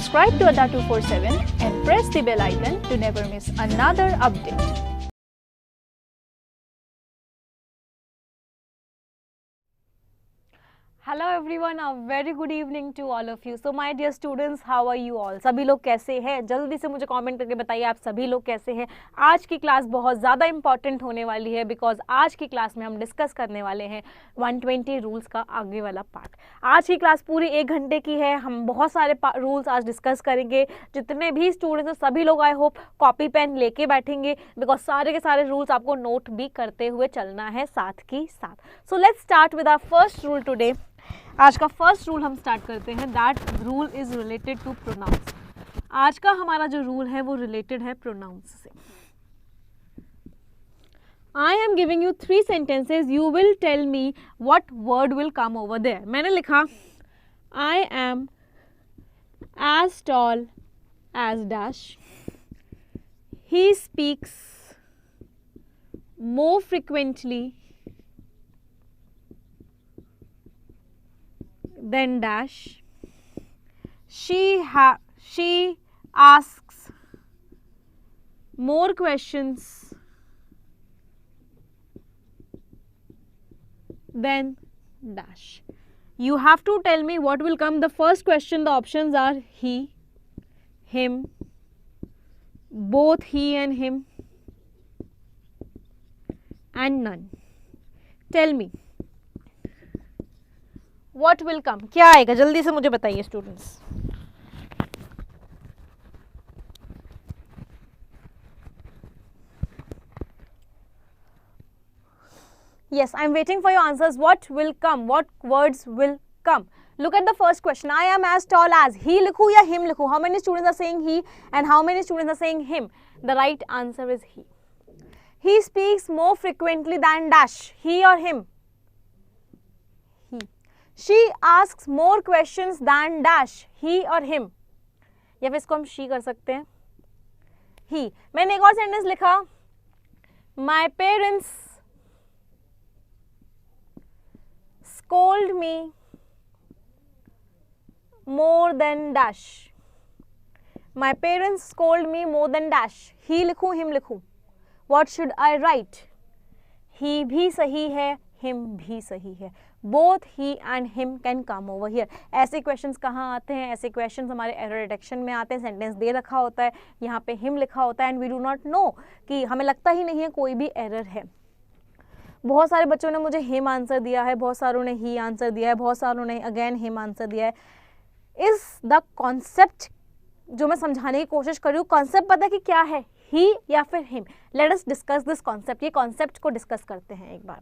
subscribe to Adda 247 and press the bell icon to never miss another update. Hello everyone, a very good evening to all of you. So my dear students, how are you all? सभी लोग कैसे हैं? जल्दी से मुझे comment करके बताइए आप सभी लोग कैसे हैं. आज की क्लास बहुत ज़्यादा इंपॉर्टेंट होने वाली है बिकॉज आज की क्लास में हम डिस्कस करने वाले हैं 120 रूल्स का आगे वाला पार्ट. आज की क्लास पूरी 1 घंटे की है. हम बहुत सारे रूल्स आज डिस्कस करेंगे. जितने भी स्टूडेंट्स हैं सभी लोग आई होप कॉपी पेन लेके बैठेंगे बिकॉज सारे के सारे रूल्स आपको नोट भी करते हुए चलना है साथ की साथ. So let's start with our first rule today. आज का फर्स्ट रूल हम स्टार्ट करते हैं. That rule is related to pronouns. आज का हमारा जो रूल है वो रिलेटेड है प्रोनाउंस से. I am giving you 3 sentences. You will tell me what word will come over there. मैंने लिखा I am as tall as dash. He speaks more frequently then dash. She asks more questions than dash. You have to tell me what will come. The first question, the options are he, him, both he and him, and none. Tell me what will come. क्या आएगा जल्दी से मुझे बताइए students. Yes, I am waiting for your answers. What will come? What words will come? Look at the first question. I am as tall as. He लिखूँ या him लिखूँ? How many students are saying he and how many students are saying him? The right answer is he. He speaks more frequently than dash. He or him? She asks more questions than dash. He or him? या फिर इसको हम she कर सकते हैं. He. मैंने एक और सेंटेंस लिखा My parents scold me more than dash. My parents scold me more than dash. He लिखूं him लिखूं? What should I write? He भी सही है, him भी सही है. Both he and him can come over here. ऐसे क्वेश्चंस कहाँ आते हैं? ऐसे क्वेश्चंस हमारे एरर डिटेक्शन में आते हैं. सेंटेंस दे रखा होता है, यहाँ पे him लिखा होता है and we do not know कि हमें लगता ही नहीं है कोई भी एरर है. बहुत सारे बच्चों ने मुझे him आंसर दिया है, बहुत सारों ने he आंसर दिया है, बहुत सारों ने अगेन him आंसर दिया है. इज द कॉन्सेप्ट जो मैं समझाने की कोशिश कर रही हूँ, कॉन्सेप्ट पता है कि क्या है? ही या फिर him. Let us discuss this concept. ये कॉन्सेप्ट को डिस्कस करते हैं एक बार.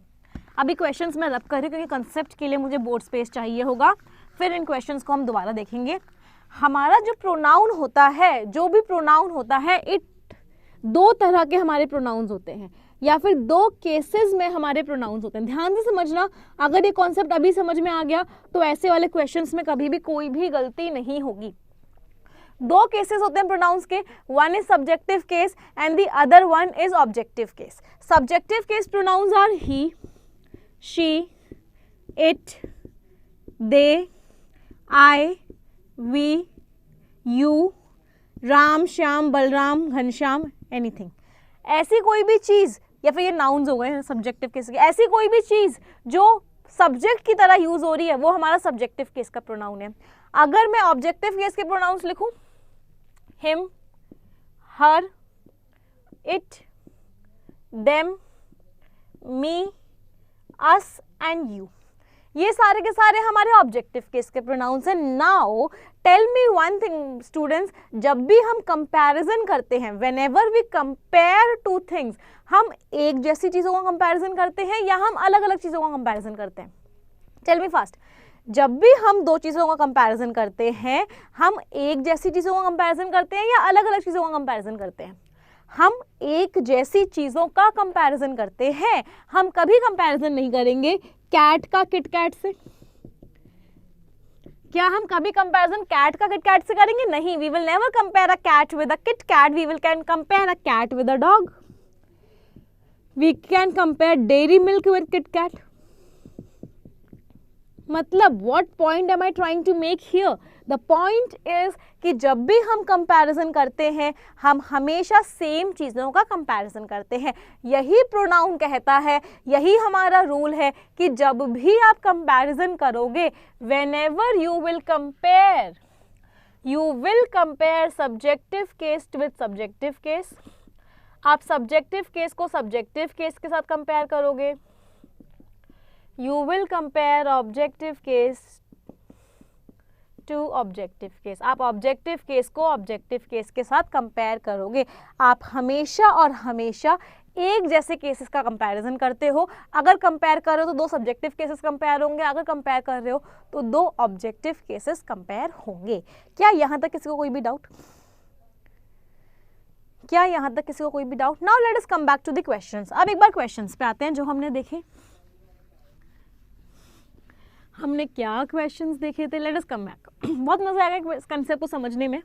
अभी क्वेश्चंस में रब कर रही हूँ क्योंकि कॉन्सेप्ट के लिए मुझे बोर्ड स्पेस चाहिए होगा. फिर इन क्वेश्चंस को हम दोबारा देखेंगे. हमारा जो प्रोनाउन होता है, जो भी प्रोनाउन होता है, इट 2 तरह के हमारे प्रोनाउंस होते हैं या फिर 2 केसेस में हमारे प्रोनाउंस होते हैं. ध्यान से समझना. अगर ये कॉन्सेप्ट अभी समझ में आ गया तो ऐसे वाले क्वेश्चंस में कभी भी कोई भी गलती नहीं होगी. 2 केसेस होते हैं प्रोनाउंस के. One is subjective case and the other one is objective case. Subjective case pronouns are he, she, it, they, I, we, you, Ram, Shyam, Balram, Ghanshyam, anything. ऐसी कोई भी चीज़, या फिर ये नाउन्स हो गए सब्जेक्टिव केस के, ऐसी कोई भी चीज़ जो सब्जेक्ट की तरह यूज हो रही है वो हमारा सब्जेक्टिव केस का प्रोनाउन है. अगर मैं ऑब्जेक्टिव केस के प्रोनाउंस लिखूं, him, her, it, them, me, us and you, ये सारे के सारे हमारे ऑब्जेक्टिव केस के प्रोनाउंस हैं. Now tell me one thing students, जब भी हम कंपैरिजन करते हैं, व्हेनेवर वी कंपेयर 2 थिंग्स, हम एक जैसी चीज़ों का कंपैरिजन करते हैं या हम अलग अलग चीज़ों का कंपैरिजन करते हैं? Tell me fast. जब भी हम 2 चीज़ों का कंपैरिजन करते हैं, हम एक जैसी चीज़ों का कंपैरिजन करते हैं या अलग अलग चीज़ों का कंपैरिजन करते हैं? हम एक जैसी चीज़ों का कंपैरिजन करते हैं. हम कभी कंपैरिजन नहीं करेंगे कैट का किटकैट से. क्या हम कभी कंपैरिजन कैट का किटकैट से करेंगे? नहीं. We will never compare a cat with a KitKat. We will can compare a cat with a dog. We can compare Dairy Milk with KitKat. मतलब what point am I trying to make here, the point is कि जब भी हम comparison करते हैं हम हमेशा same चीज़ों का कंपैरिजन करते हैं। यही प्रोनाउन कहता है, यही हमारा रूल है कि जब भी आप कंपैरिजन करोगे, whenever you will compare subjective case with subjective case, आप सब्जेक्टिव केस को सब्जेक्टिव केस के साथ कंपेयर करोगे, you will compare objective case to objective case, आप objective case को objective case के साथ compare करोगे। आप हमेशा और हमेशा एक जैसे केसेस का कंपैरिजन करते हो। अगर कंपेयर कर रहे हो तो दो सब्जेक्टिव केसेस कंपेयर होंगे, अगर कंपेयर कर रहे हो तो दो ऑब्जेक्टिव केसेस कंपेयर होंगे। क्या यहाँ तक किसी को कोई भी डाउट? क्या यहाँ तक किसी को कोई भी doubt? Now let us come back to the questions. अब एक बार क्वेश्चंस पे आते हैं जो हमने देखे। हमने क्या क्वेश्चंस देखे थे? Late us come back. बहुत मजा आएगा इस कंसेप्ट को समझने में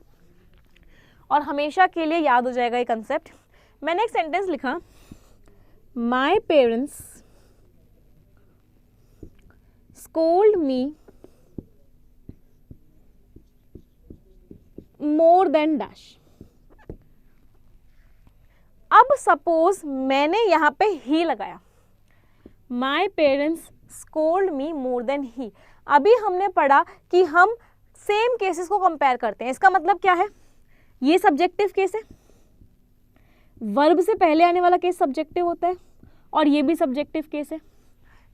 और हमेशा के लिए याद हो जाएगा ये कंसेप्ट। मैंने एक सेंटेंस लिखा, my parents scold me more than dash. अब सपोज मैंने यहां पे ही लगाया, my parents scold me more than he. अभी हमने पढ़ा कि हम सेम केसेस को कंपेयर करते हैं। इसका मतलब क्या है? ये सब्जेक्टिव केस है, वर्ब से पहले आने वाला केस सब्जेक्टिव होता है और ये भी सब्जेक्टिव केस है।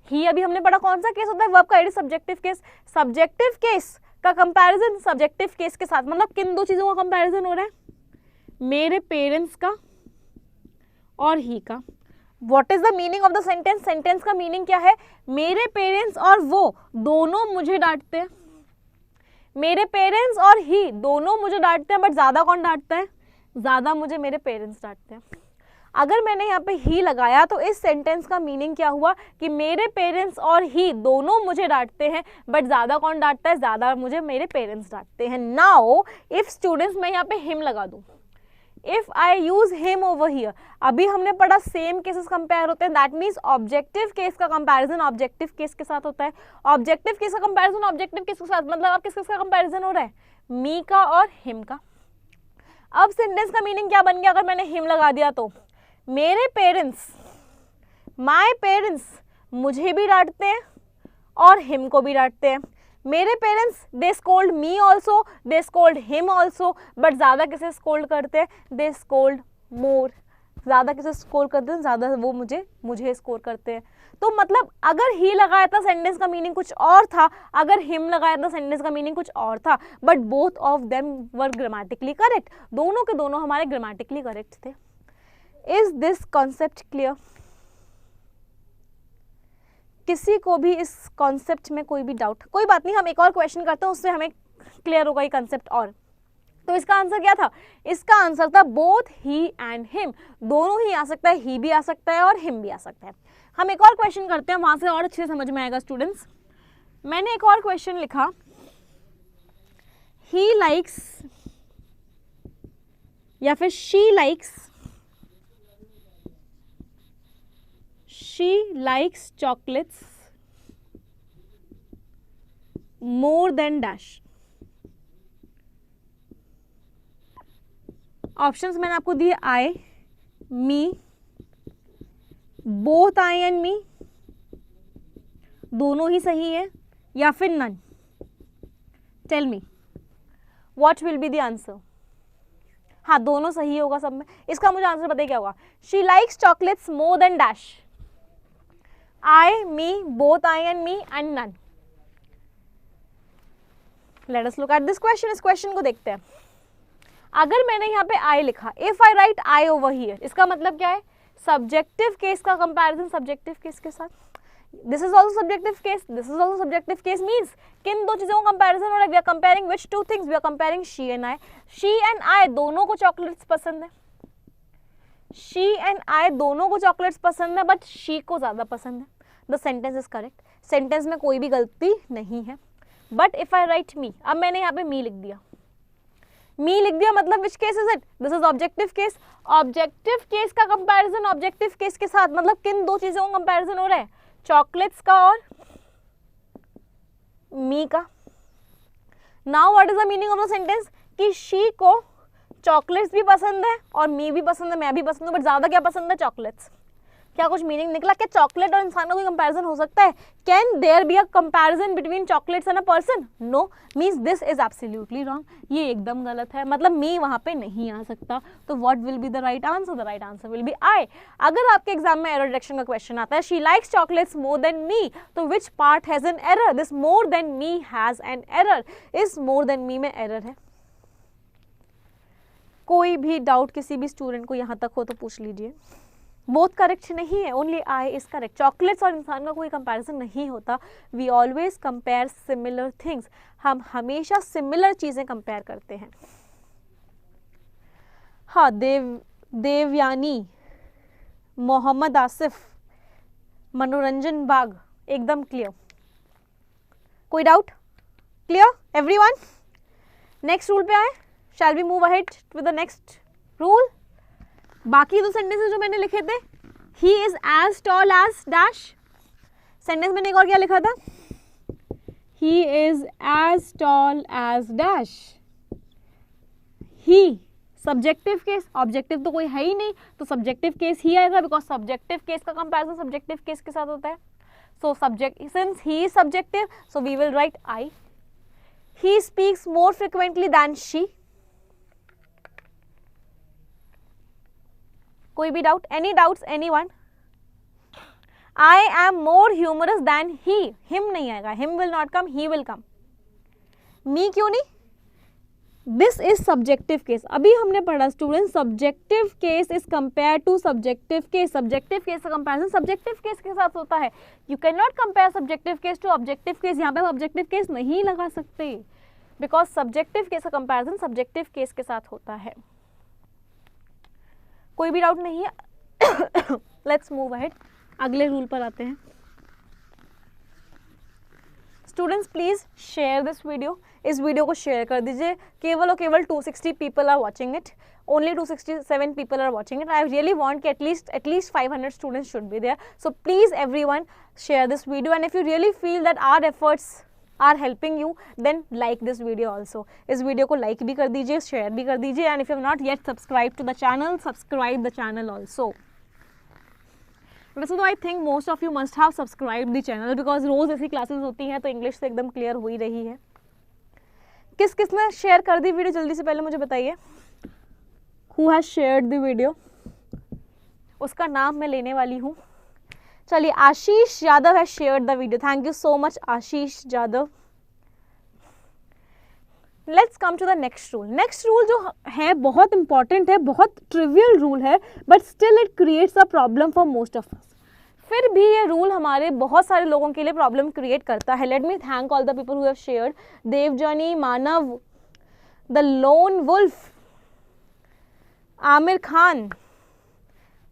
ही अभी हमने पढ़ा कौन सा केस होता है? वर्ब का एडी सब्जेक्टिव केस। सब्जेक्टिव केस का कंपैरिजन सब्जेक्टिव केस के साथ, मतलब किन दो चीजों का कंपैरिजन हो रहा है? मेरे पेरेंट्स का और ही का। What is the meaning of the sentence? Sentence का मीनिंग क्या है? मेरे पेरेंट्स और वो दोनों मुझे डांटते हैं। मेरे पेरेंट्स और ही दोनों मुझे डांटते हैं, बट ज्यादा कौन डांटता है? ज्यादा मुझे मेरे पेरेंट्स डांटते हैं। अगर मैंने यहाँ पे ही लगाया तो इस सेंटेंस का मीनिंग क्या हुआ कि मेरे पेरेंट्स और ही दोनों मुझे डांटते हैं, बट ज्यादा कौन डांटता है? ज्यादा मुझे मेरे पेरेंट्स डांटते हैं। नाउ इफ स्टूडेंट्स, मैं यहाँ पे हिम लगा दूं, if I use him over here, अभी हमने पढ़ा सेम केसेस कंपेयर होते हैं, दैट मीन्स ऑब्जेक्टिव केस का कंपैरिजन ऑब्जेक्टिव केस के साथ होता है। ऑब्जेक्टिव केस का कंपैरिजन ऑब्जेक्टिव केस के साथ, मतलब आप किस का कंपैरिजन हो रहा है? मी का और हिम का। अब सेंटेंस का मीनिंग क्या बन गया अगर मैंने हिम लगा दिया तो? मेरे पेरेंट्स, माय पेरेंट्स मुझे भी डांटते हैं और हिम को भी डांटते हैं। मेरे parents they scold me also, they scold him also, but ज़्यादा किसे स्कोल्ड करते हैं? दे स्कोल्ड मोर। ज़्यादा किसे स्कोल्ड करते हैं? ज़्यादा वो मुझे स्कोर करते हैं। तो मतलब अगर ही लगाया था सेंटेंस का मीनिंग कुछ और था, अगर हिम लगाया था सेंटेंस का मीनिंग कुछ और था, but both of them were grammatically correct. दोनों के दोनों हमारे ग्रामेटिकली करेक्ट थे। Is this concept clear? किसी को भी इस कॉन्सेप्ट में कोई भी डाउट? कोई बात नहीं, हम एक और क्वेश्चन करते हैं, उससे हमें क्लियर होगा ये कॉन्सेप्ट और। तो इसका आंसर क्या था? इसका आंसर था बोथ ही एंड हिम। दोनों ही आ सकता है, ही भी आ सकता है और हिम भी आ सकता है। हम एक और क्वेश्चन करते हैं, वहां से और अच्छे से समझ में आएगा स्टूडेंट्स। मैंने एक और क्वेश्चन लिखा, ही लाइक्स या फिर she likes chocolates more than dash। Options मैंने आपको दिए, आई, मी, बोथ आई एंड मी, दोनों ही सही है, या फिर none. Tell me what will be the answer. हाँ, दोनों सही होगा सब में। इसका मुझे आंसर बताइए क्या होगा? She likes chocolates more than dash. I, me, both I and me and none. Let us look at this question. इस क्वेश्चन को देखते हैं। अगर मैंने यहाँ पे I लिखा, if I write I over here, इसका मतलब क्या है? सब्जेक्टिव केस का कंपैरिजन सब्जेक्टिव केस के साथ। This is also subjective case. This is also subjective case means किन दो चीजों का कंपैरिजन हो रहा है? We are comparing which two things? We are comparing she and I. She and I दोनों को चॉकलेट्स पसंद है। she and I दोनों को चॉकलेट्स पसंद है, बट she को ज्यादा पसंद है। The sentence is correct. Sentence में कोई भी गलती नहीं है। But if I write me, अब मैंने यहाँ पे मी लिख दिया, मतलब which case is it? This is objective case. Objective case का कंपैरिजन ऑब्जेक्टिव केस के साथ, मतलब किन दो चीजों का कंपैरिजन हो रहा है? चॉकलेट्स का और मी का. Now what is the meaning of the sentence कि शी को चॉकलेट्स भी पसंद है और मी भी पसंद है, मैं भी पसंद हूँ, बट ज़्यादा क्या पसंद है? चॉकलेट्स. क्या कुछ मीनिंग निकला? क्या चॉकलेट और इंसान का कोई कंपैरिजन हो सकता है? Can there be a comparison between chocolates and a person? No, means this is absolutely wrong. ये एकदम गलत है, मतलब मी वहाँ पे नहीं आ सकता. तो what will be the right answer? The right answer will be I. अगर आपके एग्जाम में एरर डिटेक्शन का क्वेश्चन आता है, she likes chocolates more than me, तो which part has an error? This more than me has an error. इस more than मी में error है. कोई भी डाउट किसी भी स्टूडेंट को यहाँ तक हो तो पूछ लीजिए. बोथ करेक्ट नहीं है, only I is correct. Chocolates और इंसान का कोई कंपैरिजन नहीं होता. We always compare similar things. हम हमेशा सिमिलर चीजें कंपेयर करते हैं. हाँ, देवयानी, मोहम्मद आसिफ, मनोरंजन बाग, एकदम क्लियर. कोई doubt? Clear everyone? Next rule पे आए. Shall we move ahead with the next rule. बाकी दो सेंटेंसेस जो मैंने लिखे थे, he is as tall as dash. Sentence मैंने एक और क्या लिखा था? He is as tall as dash. He subjective case, objective तो कोई है ही नहीं, तो सब्जेक्टिव केस ही आएगा, बिकॉज सब्जेक्टिव केस का कंपैरिजन सब्जेक्टिव केस के साथ होता है. So subject, since he is subjective, so we will write I. He speaks more frequently than she. कोई भी doubt? Any doubts anyone? I am more humorous than he. Him नहीं आएगा, him will not come, he will come. Me क्यों नहीं? This is subjective case. अभी हमने पढ़ा student, subjective case is compare to subjective case. Subjective case का comparison subjective case के साथ होता है. You can not compare subjective case to objective case. यहाँ पे ऑब्जेक्टिव केस नहीं लगा सकते, बिकॉज सब्जेक्टिव केस का कंपेरिजन सब्जेक्टिव केस के साथ होता है. कोई भी डाउट नहीं है? Let's move ahead. अगले रूल पर आते हैं. Students please share this video. इस वीडियो को शेयर कर दीजिए. केवल और केवल 260 people are watching it. Only 267 people are watching it. I really want कि at least 500 students should be there. So please everyone share this video, and if you really feel that our efforts are helping you, then like this video also. इस video को like भी कर दीजिए, share भी कर दीजिए, and if you have not yet subscribe to the channel, subscribe the channel also. वैसे तो I think most of you must have subscribe the channel, because रोज ऐसी क्लासेस होती हैं तो इंग्लिश से एकदम क्लियर हो ही रही है. किस किसने शेयर कर दी वीडियो? जल्दी से पहले मुझे बताइए. Who has shared the video? उसका नाम मैं लेने वाली हूँ. चलिए, Ashish Yadav has shared the video. Thank you so much Ashish Yadav. Let's come to the next rule. Next rule जो है बहुत इंपॉर्टेंट है, बहुत ट्रिवियल रूल है, but still it creates a problem for most of us. फिर भी ये रूल हमारे बहुत सारे लोगों के लिए प्रॉब्लम क्रिएट करता है. Let me thank all the people who have shared. Devjani, Manav, the lone wolf, Aamir Khan,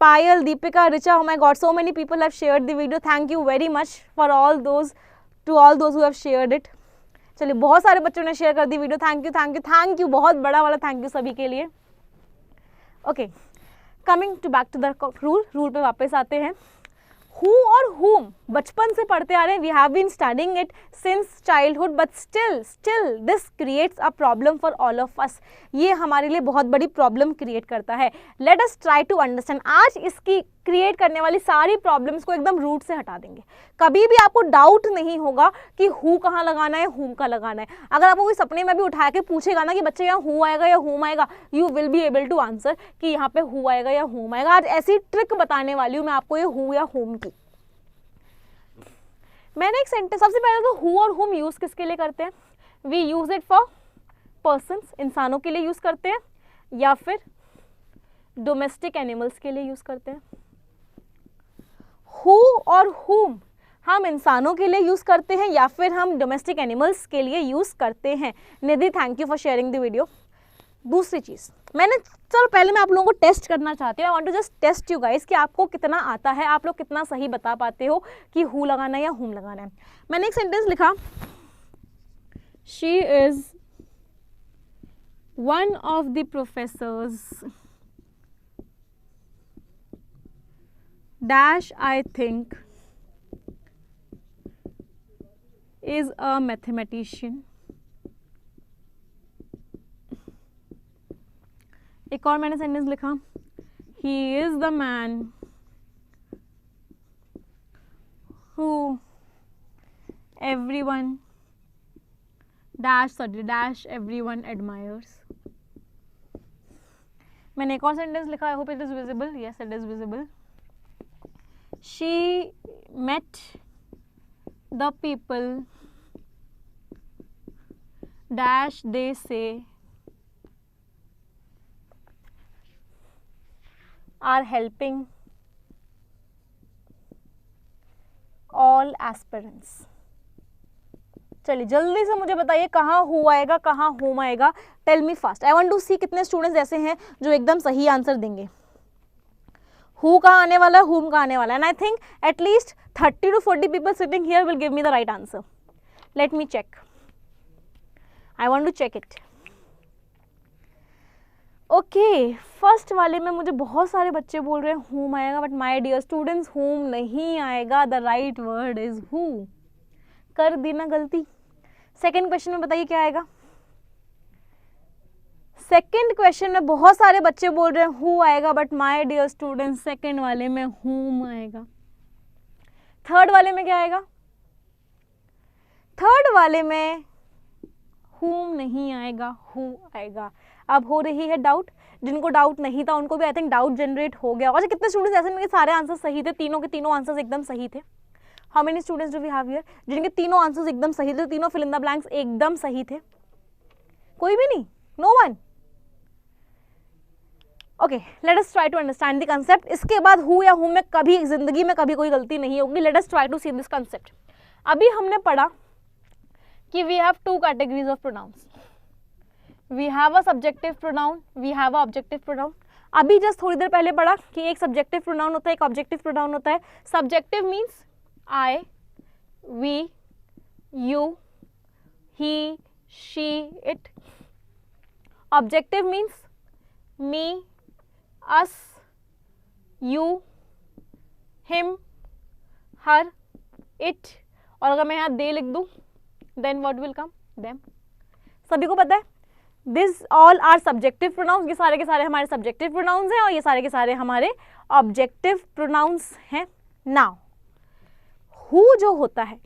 Payal, Deepika, Richa, oh my God, so many people have shared the video. Thank you very much for all those who have shared it. चलिए, बहुत सारे बच्चों ने share कर दी video. Thank you, बहुत बड़ा वाला thank you सभी के लिए. Okay, coming to back to the rule पे वापस आते हैं. हु और whom बचपन से पढ़ते आ रहे हैं. We have been studying it since childhood, but still this creates a problem for all of us. ये हमारे लिए बहुत बड़ी प्रॉब्लम क्रिएट करता है. Let us try to understand. आज इसकी क्रिएट करने वाली सारी प्रॉब्लम्स को एकदम रूट से हटा देंगे. कभी भी आपको डाउट नहीं होगा कि हु कहाँ लगाना है, हुम का लगाना है. अगर आपको कोई सपने में भी उठा के पूछेगा ना कि बच्चे यहाँ हु आएगा या हुम आएगा, you will be able to answer कि यहाँ पे हु आएगा या हुम आएगा. आज ऐसी ट्रिक बताने वाली हूँ मैं आपको ये हु या हुम की. मैंने एक सेंटेंस, सबसे पहले तो हु और हुम यूज किसके लिए करते हैं? We use it for persons, इंसानों के लिए यूज करते हैं, या फिर डोमेस्टिक एनिमल्स के लिए यूज करते हैं. हु और हुम हम इंसानों के लिए यूज करते हैं या फिर हम डोमेस्टिक एनिमल्स के लिए यूज करते हैं. Nidhi, thank you for sharing the video. दूसरी चीज चलो पहले मैं आप लोगों को टेस्ट करना चाहती हूँ. I want to just test you guys कि आपको कितना आता है, आप लोग कितना सही बता पाते हो कि हु लगाना है या हुम लगाना है. मैंने एक सेंटेंस लिखा, she is one of the professors dash I think is a mathematician. एक और मैंने सेंटेंस लिखा, he is the man who everyone dash everyone admires। मैंने एक और सेंटेंस लिखा, I hope it is visible, yes it is visible. She met the people dash they say are helping all aspirants। चलिए जल्दी से मुझे बताइए कहाँ हु आएगा, कहाँ होम आएगा। Tell me fast, I want to see कितने स्टूडेंट्स ऐसे हैं जो एकदम सही आंसर देंगे। हु कहाँ आने वाला है, हुम कहाँ आने वाला है, and I think at least 30 to 40 people sitting here will give me the right answer. Let me check. I want to check it. Okay first वाले में मुझे बहुत सारे बच्चे बोल रहे हैं हुम आएगा, बट माय डियर स्टूडेंट्स हुम नहीं आएगा, the right word is who. कर दी ना गलती। सेकंड क्वेश्चन में बताइए क्या आएगा। सेकंड क्वेश्चन में बहुत सारे बच्चे बोल रहे हैं हु आएगा, but my dear students second वाले में हुम आएगा। थर्ड वाले में क्या आएगा, थर्ड वाले में हुम नहीं आएगा, हु आएगा। अब हो रही है डाउट, जिनको डाउट नहीं था उनको भी आई थिंक डाउट जनरेट हो गया। और कितने स्टूडेंट्स ऐसे नहीं सारे आंसर सही थे, तीनों के तीनों आंसर्स एकदम सही थे। How many students do we have here जिनके तीनों आंसर्स एकदम सही थे, तीनों फिल इन द ब्लैंक्स एकदम सही थे? कोई भी नहीं, no one. Okay let us try to understand the concept. इसके बाद हु या हुम में कभी जिंदगी में कभी कोई गलती नहीं होगी। Let us try to see this concept. अभी हमने पढ़ा कि we have two categories of pronouns, we have a subjective pronoun, we have an objective pronoun. अभी जस्ट थोड़ी देर पहले पढ़ा कि एक सब्जेक्टिव प्रोनाउन होता है, एक ऑब्जेक्टिव प्रोनाउन होता है। Subjective means I, we, you, he, she, it. Objective means me, us, you, him, her, it. और अगर मैं यहाँ दे लिख दूँ then what will come, them. सभी को पता है this all are subjective pronouns. ये सारे के सारे हमारे सब्जेक्टिव प्रोनाउंस हैं और ये सारे के सारे हमारे ऑब्जेक्टिव प्रोनाउंस हैं। नाउ हु जो होता है,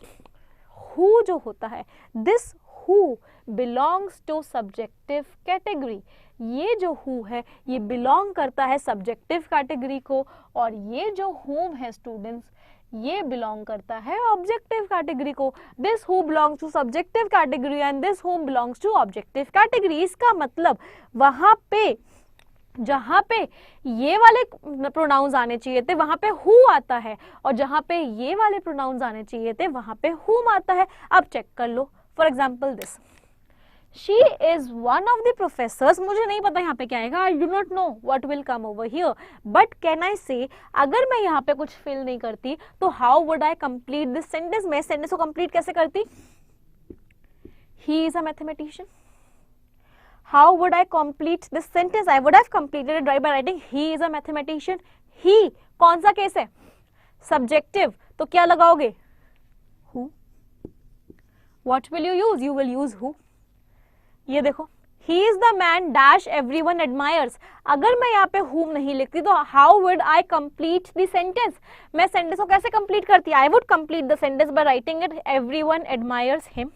हु जो होता है, this who belongs to subjective category. ये जो हु है ये बिलोंग करता है सब्जेक्टिव कैटेगरी को, और ये जो हुम है स्टूडेंट्स ये बिलोंग करता है ऑब्जेक्टिव कैटेगरी को। This who belongs to subjective category and this whom belongs to objective category. इसका मतलब वहां पे जहां पे ये वाले प्रोनाउंस आने चाहिए थे वहां पे हु आता है, और जहां पे ये वाले प्रोनाउंस आने चाहिए थे वहां पे हुम आता है। अब चेक कर लो, for example this, she is one of the professors. मुझे नहीं पता यहाँ पे क्या आएगा, I do not know what will come over here, but can I say अगर मैं यहाँ पे कुछ फिल नहीं करती तो how would I complete this sentence. मैं सेंटेंस को कंप्लीट कैसे करती? He is a mathematician. How would I complete this sentence? I would have completed it by writing he is a mathematician. He कौन सा case है? Subjective, तो क्या लगाओगे? Who. What will you use? You will use who. ये देखो, he is the man dash everyone admires। अगर मैं यहाँ पे whom नहीं लिखती तो how would I complete the sentence? मैं सेंटेंस को कैसे कंप्लीट करती? I would complete the sentence by writing it everyone admires him।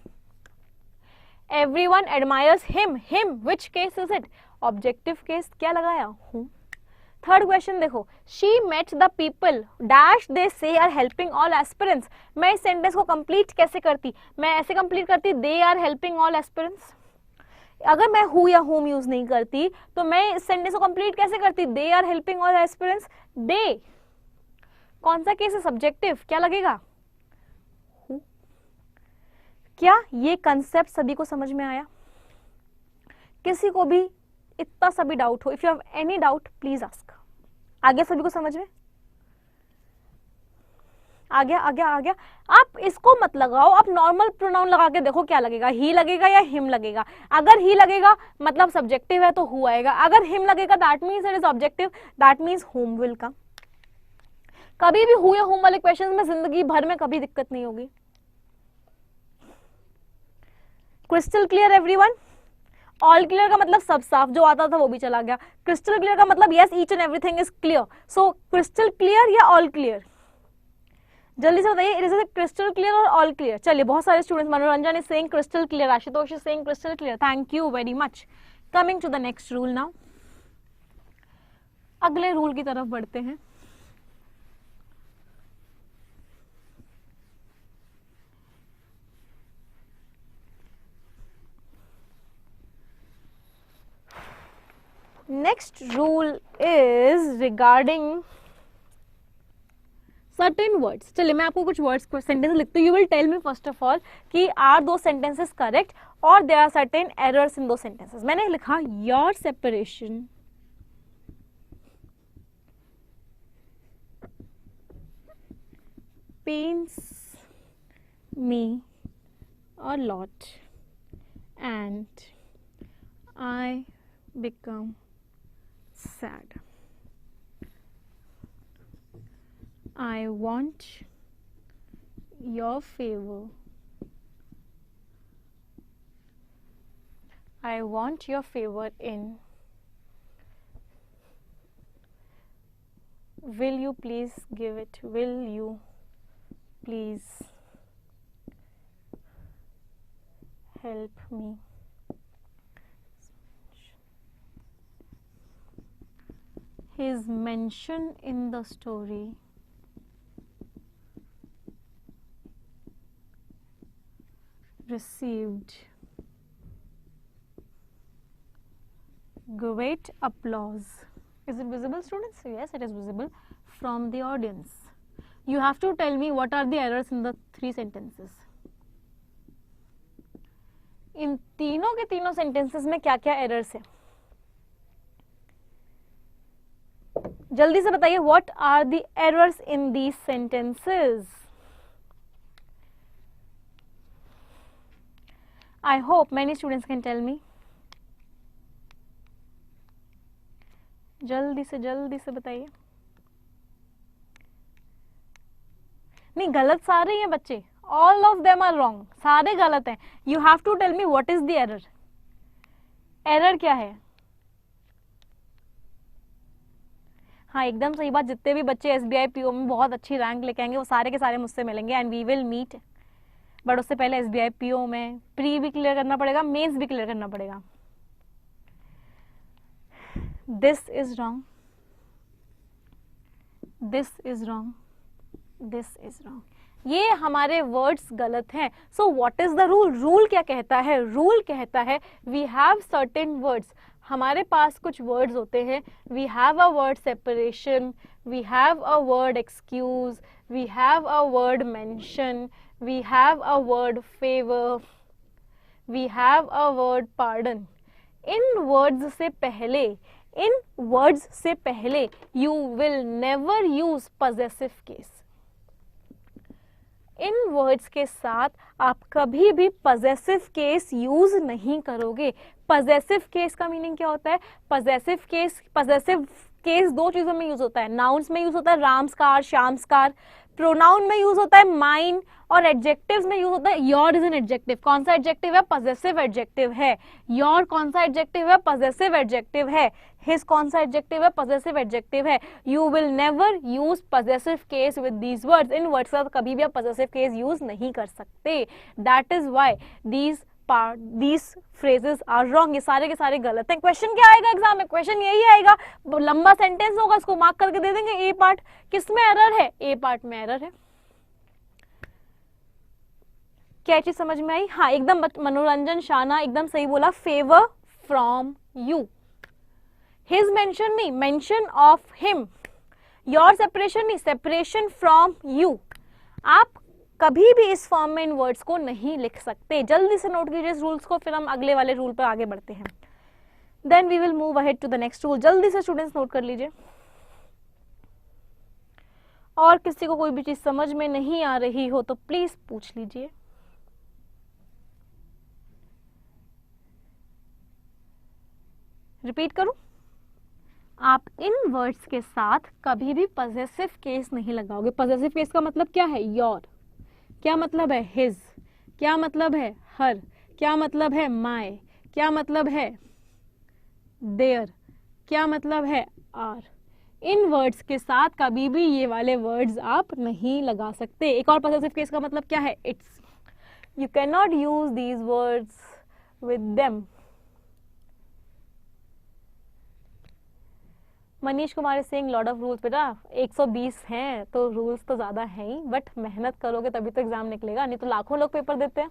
everyone admires him। him which case is it? objective case, क्या लगाया? whom। थर्ड क्वेश्चन देखो, she met the people dash they say are helping all aspirants। मैं इस sentence को complete कैसे करती? मैं ऐसे कंप्लीट करती, they are helping all aspirants। अगर मैं हु या हुम यूज नहीं करती तो मैं इस सेंटेंस को कंप्लीट कैसे करती? They are helping all aspirants. They कौन सा केस है? सब्जेक्टिव, क्या लगेगा? हु। क्या ये कंसेप्ट सभी को समझ में आया? किसी को भी इतना सा भी डाउट हो? If you have any doubt please ask. आ गया सभी को समझ में? आ गया आ गया आ गया। आप इसको मत लगाओ, आप नॉर्मल प्रोनाउन लगा के देखो क्या लगेगा, ही लगेगा या हिम लगेगा। अगर ही लगेगा मतलब सब्जेक्टिव है तो हु आएगा, अगर हिम लगेगा that means it is objective, that means हुम विल कम। कभी भी हु या हुम वाले क्वेश्चंस में जिंदगी भर में कभी दिक्कत नहीं होगी। Crystal clear everyone? All clear का मतलब सब साफ, जो आता था वो भी चला गया. क्रिस्टल क्लियर का मतलब yes each and everything is clear. So crystal clear या ऑल क्लियर? जल्दी से बताइए, इट इज क्रिस्टल क्लियर और ऑल क्लियर. चलिए, बहुत सारे students, Manoranjan is saying crystal clear, Ashutosh is saying crystal clear. Thank you very much. Coming to the next rule now. अगले rule की तरफ बढ़ते हैं. Next rule is regarding certain words. चलिए मैं आपको कुछ वर्ड्स सेंटेंस लिखती हूँ. You will tell me first of all कि आर दो सेंटेंसेस करेक्ट और there are certain errors in those sentences. मैंने लिखा your separation pains me a lot and I become sad. I want your favor. I want your favor in. Will you please give it? Will you please help me? His mention in the story received great applause. Is it visible, students? Yes, it is visible from the audience. You have to tell me what are the errors in the three sentences. इन तीनों के तीनों sentences में क्या क्या errors है, जल्दी से बताइए. What are the errors in these sentences? I hope many students can tell me. जल्दी से बताइए. नहीं, गलत सारे ही हैं बच्चे. All of them are wrong. सारे गलत हैं. You have to tell me what is the error. Error क्या है? हाँ, एकदम सही बात. जितने भी बच्चे SBI PO में बहुत अच्छी रैंक लेके आएंगे वो सारे के सारे मुझसे मिलेंगे and we will meet. But उससे पहले SBI PO में प्री भी क्लियर करना पड़ेगा, मेंस भी क्लियर करना पड़ेगा. This is wrong, this is wrong, this is wrong. ये हमारे वर्ड्स गलत हैं. So what is the rule? Rule क्या कहता है? रूल कहता है वी हैव सर्टेन वर्ड्स. हमारे पास कुछ वर्ड्स होते हैं. We have a word separation, we have a word excuse, we have a word mention, we have a word favour, we have a word pardon. इन words से पहले you will never use possessive case. इन words के साथ आप कभी भी possessive case use नहीं करोगे. पजेसिव केस का मीनिंग क्या होता है? पजेसिव केस दो चीजों में यूज होता है. नाउन्स में यूज होता है रामस्कार, श्यामस्कार. प्रोनाउन में यूज होता है माइन और एडजेक्टिव्स में यूज होता है योर. Is an adjective. कौन सा एडजेक्टिव है? पजेसिव एडजेक्टिव है. योर कौन सा एडजेक्टिव है? पजेसिव एडजेक्टिव है. हिज कौन सा एडजेक्टिव है? पजेसिव एडजेक्टिव है. You will never use possessive case with these words. In words का कभी भी आप पजेसिव केस यूज नहीं कर सकते. That is why these phrases are wrong. ये सारे के सारे गलत हैं. क्वेश्चन क्या आएगा एग्जाम में? क्वेश्चन यही आएगा. लंबा सेंटेंस होगा, इसको मार्क करके दे देंगे. ए पार्ट किसमें एरर है? ए पार्ट में एरर है. क्या चीज समझ में आई? हाँ, एकदम मनोरंजन शाना एकदम सही बोला. Favour from you. His mention नहीं, mention of him. Your separation नहीं, सेपरेशन फ्रॉम यू. आप कभी भी इस फॉर्म में इन वर्ड्स को नहीं लिख सकते. जल्दी से नोट कीजिए इस रूल्स को, फिर हम अगले वाले रूल पर आगे बढ़ते हैं. Then we will move ahead to the next rule. जल्दी से स्टूडेंट्स नोट कर लीजिए. और किसी को कोई भी चीज समझ में नहीं आ रही हो तो प्लीज पूछ लीजिए. रिपीट करूं? आप इन वर्ड्स के साथ कभी भी पजेसिव केस नहीं लगाओगे. पजेसिव केस का मतलब क्या है? योर. क्या मतलब है? हिज. क्या मतलब है? हर. क्या मतलब है my, क्या मतलब है their, क्या मतलब है are. इन वर्ड्स के साथ कभी भी ये वाले वर्ड्स आप नहीं लगा सकते. एक और पॉसेसिव केस का मतलब क्या है? It's. You cannot use these words with them. Manish Kumar is saying lot of rules. बेटा 120 हैं तो रूल्स तो ज़्यादा हैं ही, बट मेहनत करोगे तभी तो एग्जाम निकलेगा, नहीं तो लाखों लोग पेपर देते हैं.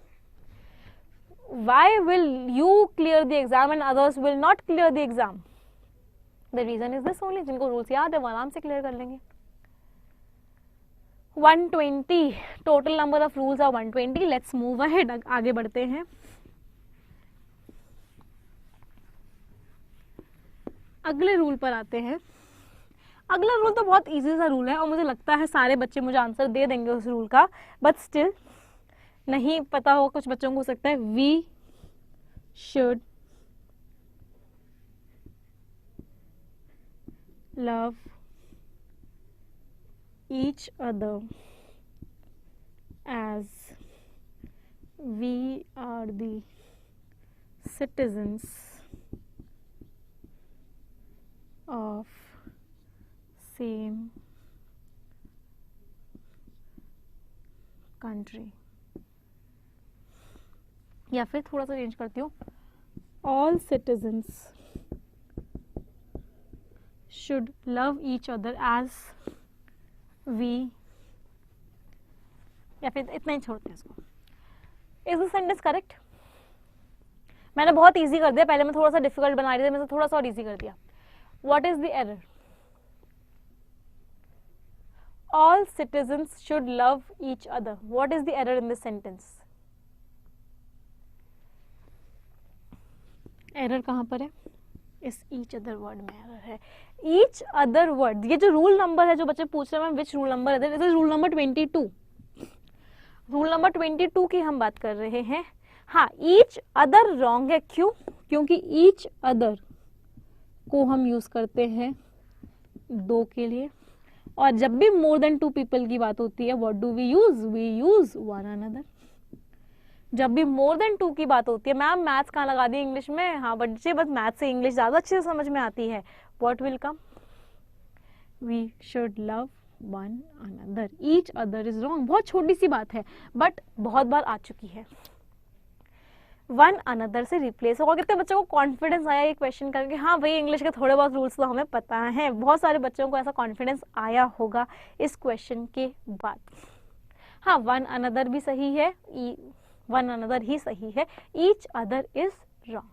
Why will you clear the exam and others will not clear the exam? The reason is this only. जिनको रूल्स याद है वो आराम से क्लियर कर लेंगे. 120 total number of rules are 120. Let's move ahead. आगे बढ़ते हैं. अगले रूल पर आते हैं. अगला रूल तो बहुत इजी सा रूल है और मुझे लगता है सारे बच्चे मुझे आंसर दे देंगे उस रूल का, बट स्टिल नहीं पता हो कुछ बच्चों को हो सकता है. We should love each other as we are the citizens of same country. या फिर थोड़ा सा चेंज करती हूँ. All citizens should love each other as we, या फिर इतना ही छोड़ते हैं इसको. Is this sentence correct? मैंने बहुत इजी कर दिया, पहले मैं थोड़ा सा डिफिकल्ट बना रही थी, मैंने थोड़ा सा और इजी कर दिया. What is the error? All citizens should love each other. What is the error in this sentence? Error कहाँ पर है? इस ईच अदर वर्ड में एरर है. ईच अदर वर्ड, ये जो रूल नंबर है जो बच्चे पूछ रहे हैं विच रूल नंबर है, this is rule number 22. Rule number 22 की हम बात कर रहे हैं. हाँ, ईच अदर रॉन्ग है. क्यों? क्योंकि ईच अदर को हम यूज करते हैं दो के लिए, और जब भी मोर देन 2 पीपल की बात होती है what do we use? We use one another. जब भी मोर देन 2 की बात होती है, मैम मैथ्स कहाँ लगा दी इंग्लिश में? हाँ बच्चे, बस मैथ्स से इंग्लिश ज़्यादा अच्छे से समझ में आती है. What will come? We should love one another. Each other is wrong. बहुत छोटी सी बात है बट बहुत बार आ चुकी है. वन अनदर से रिप्लेस होगा. कितने बच्चों को कॉन्फिडेंस आया ये क्वेश्चन करके? हाँ भाई, इंग्लिश के थोड़े बहुत रूल्स तो हमें पता है. बहुत सारे बच्चों को ऐसा कॉन्फिडेंस आया होगा इस क्वेश्चन के बाद. हाँ, वन अनदर भी सही है, वन अनदर ही सही है. Each other is wrong.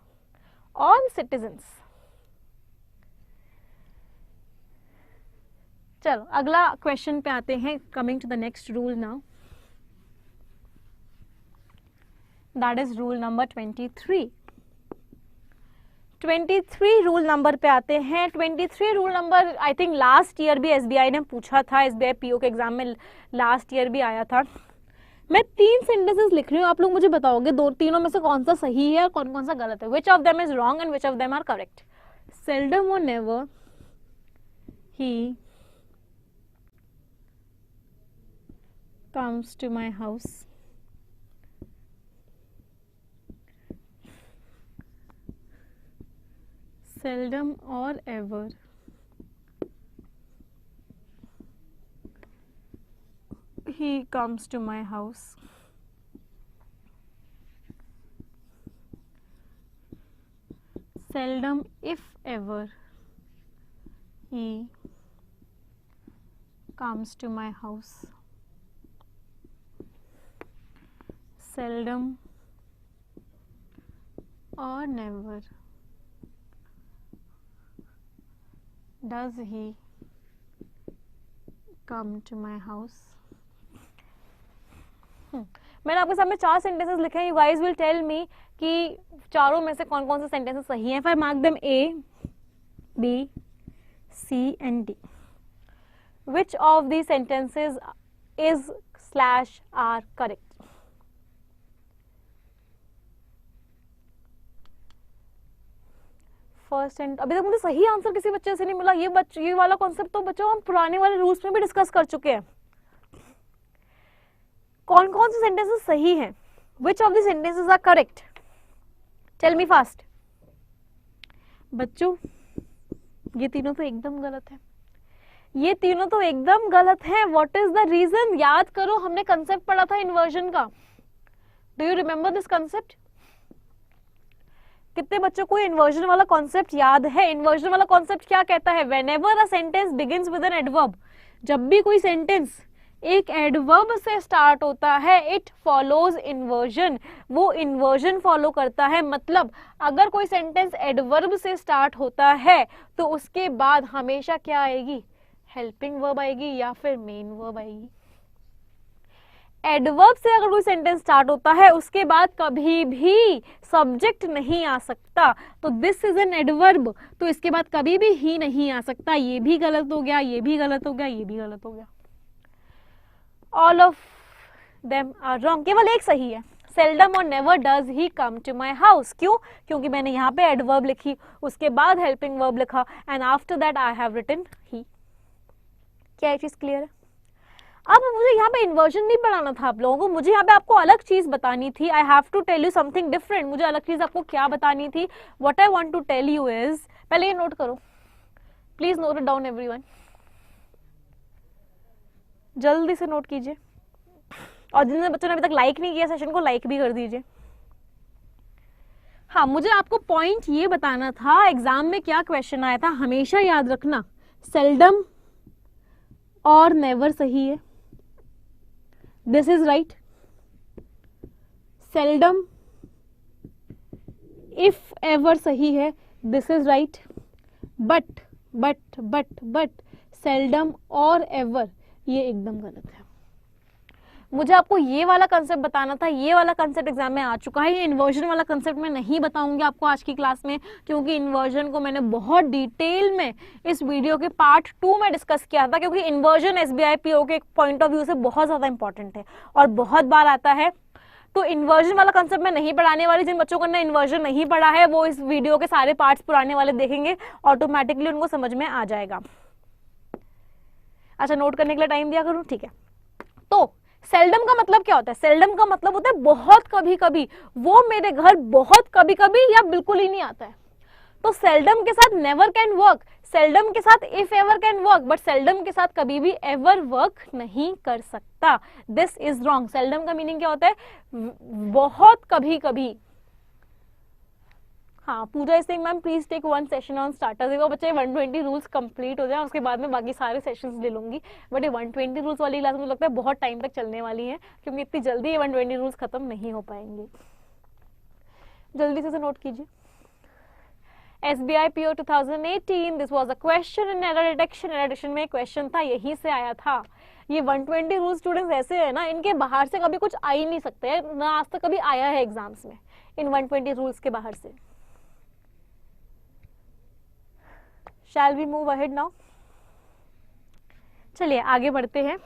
All citizens. चलो अगला क्वेश्चन पे आते हैं. Coming to the next rule now, that is rule number 23. 23 rule number पे आते हैं. 23 rule number I think last year भी एसबीआई ने पूछा था. एसबीआई पीओ के एग्जाम में लास्ट ईयर भी आया था. मैं 3 सेंटेंसेस लिख रही हूँ, आप लोग मुझे बताओगे तीनों में से कौन सा सही है और कौन कौन सा गलत है. Which of them is wrong and which of them are correct. Seldom और never he comes to my house. Seldom or ever he comes to my house. Seldom, if ever, he comes to my house. Seldom or never does he come to my house. मैंने आपके सामने 4 sentences लिखे हैं. You guys will tell me कि चारों में से कौन कौन से सेंटेंसेस सही हैं. If I mark them A, B, C and D, which of these sentences is / are correct? First and अभी तक मुझे सही आंसर किसी बच्चे से नहीं मिला. ये वाला कॉन्सेप्ट तो बच्चों हम पुराने वाले रूल्स में भी डिस्कस कर चुके हैं. कौन कौन से सेंटेंसेस सही हैं? Which of the sentences are correct? Tell me fast. बच्चों ये तीनों तो एकदम गलत है, ये तीनों तो एकदम गलत है। What is the reason? याद करो, हमने कंसेप्ट पढ़ा था इन्वर्जन का। Do you remember this concept? कितने बच्चों को इन्वर्जन वाला कॉन्सेप्ट याद है? इन्वर्जन वाला कॉन्सेप्ट क्या कहता है? Whenever a sentence begins with an adverb, जब भी कोई सेंटेंस एक एडवर्ब से स्टार्ट होता है, इट फॉलोज इन्वर्जन, वो इन्वर्जन फॉलो करता है। मतलब अगर कोई सेंटेंस एडवर्ब से स्टार्ट होता है तो उसके बाद हमेशा क्या आएगी? हेल्पिंग वर्ब आएगी या फिर मेन वर्ब आएगी। एडवर्ब से अगर कोई सेंटेंस स्टार्ट होता है उसके बाद कभी भी सब्जेक्ट नहीं आ सकता, तो दिस इज एन एडवर्ब, तो इसके बाद कभी भी ही नहीं आ सकता। ये भी गलत हो गया, ये भी गलत हो गया, ये भी गलत हो गया। All of them are wrong, केवल एक सही है। सेल्डम और never does he come to my house. क्यों? क्योंकि मैंने यहाँ पे एडवर्ब लिखी, उसके बाद हेल्पिंग वर्ब लिखा, and after that I have written he. क्या ये चीज क्लियर है? अब मुझे यहाँ पे इन्वर्जन नहीं पढ़ाना था आप लोगों को, मुझे यहाँ पे आपको अलग चीज बतानी थी। I have to tell you something different. मुझे अलग चीज आपको क्या बतानी थी? What I want to tell you is, पहले ये नोट करो, please note it down everyone, जल्दी से नोट कीजिए, और जिन बच्चों ने अभी तक लाइक नहीं किया सेशन को लाइक भी कर दीजिए। हाँ, मुझे आपको पॉइंट ये बताना था, एग्जाम में क्या क्वेश्चन आया था, हमेशा याद रखना, सेल्डम और नेवर सही है, this is right. Seldom if ever सही है, this is right. But seldom और एवर ये एकदम गलत है। मुझे आपको ये वाला कंसेप्ट बताना था, ये वाला कंसेप्ट एग्जाम में आ चुका है। ये इन्वर्जन वाला कंसेप्ट मैं नहीं बताऊंगी आपको आज की क्लास में, क्योंकि इन्वर्जन को मैंने बहुत डिटेल में इस वीडियो के पार्ट 2 में डिस्कस किया था, क्योंकि इन्वर्जन एसबीआई पीओ के पॉइंट ऑफ व्यू से बहुत ज्यादा इंपॉर्टेंट है और बहुत बार आता है। तो इन्वर्जन वाला कंसेप्ट मैं नहीं पढ़ाने वाली। जिन बच्चों को ने इन्वर्जन नहीं पढ़ा है वो इस वीडियो के सारे पार्ट्स पुराने वाले देखेंगे, ऑटोमेटिकली उनको समझ में आ जाएगा। अच्छा, नोट करने के लिए टाइम दिया करूं, ठीक है। तो सेल्डम का मतलब क्या होता है? सेल्डम का मतलब होता है बहुत कभी कभी, वो मेरे घर बहुत कभी कभी या बिल्कुल ही नहीं आता है। तो सेल्डम के साथ नेवर कैन वर्क, सेल्डम के साथ if ever can work, but seldom के साथ कभी भी एवर वर्क नहीं कर सकता। This is wrong. सेल्डम का मीनिंग क्या होता है? बहुत कभी कभी। हाँ, Pooja is saying ma'am please take one session on starter. देखो बच्चे 120 रूल्स कंप्लीट हो जाए उसके बाद में बाकी सारे सेशंस ले लूंगी, बट ये 120 रूल्स वाली क्लास मुझे लगता है बहुत टाइम तक चलने वाली है, क्योंकि इतनी जल्दी ये 120 रूल्स खत्म नहीं हो पाएंगे। जल्दी से नोट कीजिए। SBI PO 2018, this was a question in error detection. Error detection में क्वेश्चन था, यहीं से आया था। ये 120 रूल्स स्टूडेंट्स ऐसे है ना, इनके बाहर से कभी कुछ आ ही नहीं सकते है ना, आज तक कभी आया है एग्जाम्स में इन 120 रूल्स के बाहर से। Shall we move ahead now? चलिए आगे बढ़ते हैं,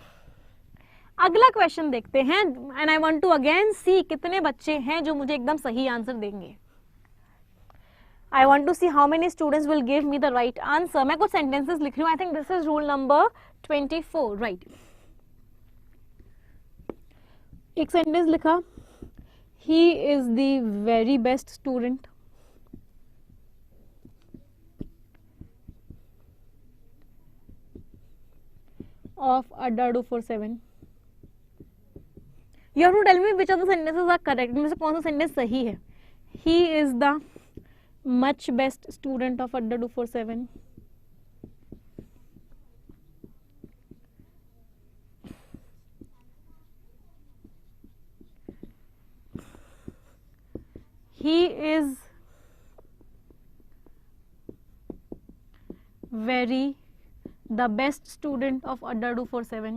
अगला क्वेश्चन देखते हैं। And I want to again see कितने बच्चे हैं जो मुझे एकदम सही आंसर देंगे। I want to see how many students will give me the right answer. मैं कुछ सेंटेंसेस लिख रही हूँ, I think this is rule number 24, right. एक सेंटेंस लिखा, he is the very best student of Adda 247. You have to tell me which of the sentences are correct. इनमें से कौन सा सेंटेंस सही है? He is the much best student of Adda 247. He is very the best student of Adda 247.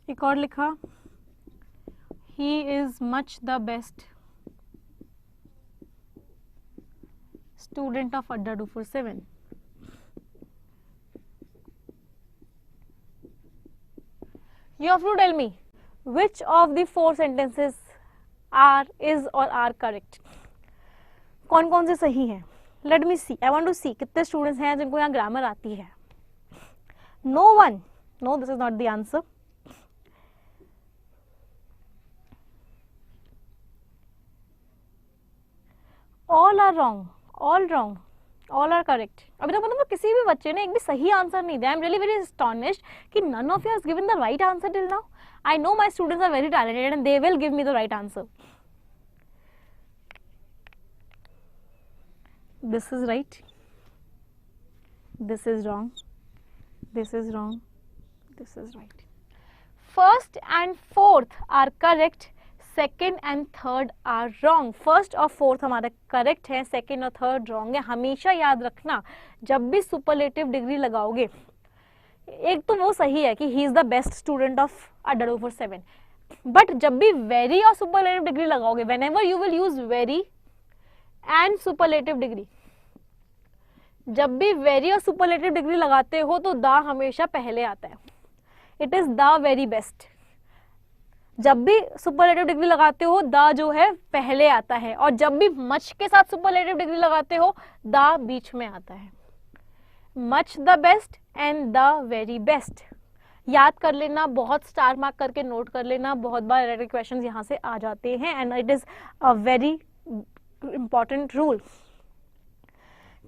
एक और लिखा, he is much the best student of Adda 247. You have to tell me which of the 4 sentences are is और are correct. कौन कौन से सही हैं? Let me see, I want to see कितने स्टूडेंट्स हैं जिनको यहाँ ग्रामर आती है। No one, No, this is not the answer. All are wrong. All wrong. All are correct. अभी तक मतलब किसी भी बच्चे ने एक भी सही आंसर नहीं दिया. I am really very astonished कि none of you has given the right answer till now. I know my students are very talented and they will give me the right answer. This is right. This is wrong. This is wrong. This is right. First and fourth are correct. Second and third are wrong. First और fourth हमारा correct है, second और third wrong है. हमेशा याद रखना जब भी सुपरलेटिव डिग्री लगाओगे, एक तो वो सही है कि ही is the best student of A+7, but जब भी वेरी और सुपरलेटिव डिग्री लगाओगे, when ever you will use very and superlative degree, जब भी वेरी और सुपरलेटिव डिग्री लगाते हो तो द हमेशा पहले आता है. It is the very best. जब भी सुपरलेटिव डिग्री लगाते हो द जो है पहले आता है, और जब भी मच के साथ सुपरलेटिव डिग्री लगाते हो द बीच में आता है. Much the best and the very best. याद कर लेना, बहुत स्टार मार्क करके नोट कर लेना, बहुत बार रेडिक क्वेश्चंस यहाँ से आ जाते हैं and it is a very important rule.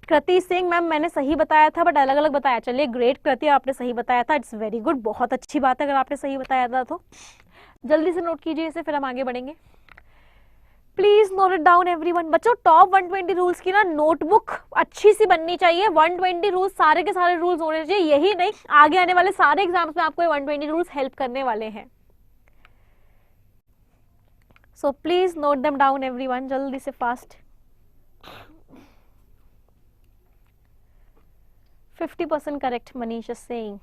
Kriti Singh ma'am, मैंने सही बताया था बट अलग अलग बताया. चलिए ग्रेट कृति, आपने सही बताया था, इट्स वेरी गुड, बहुत अच्छी बात है अगर आपने सही बताया था तो. जल्दी से नोट कीजिए इसे, फिर हम आगे बढ़ेंगे. Please note it down everyone. बच्चों टॉप 120 रूल्स की ना नोटबुक अच्छी सी बननी चाहिए. 120 रूल्स, सारे के सारे रूल्स होने चाहिए. यही नहीं, आगे आने वाले सारे एग्जाम्स में आपको 120 रूल्स हेल्प करने वाले हैं. So please note them down everyone, जल्दी से fast. 50% correct Manish is saying.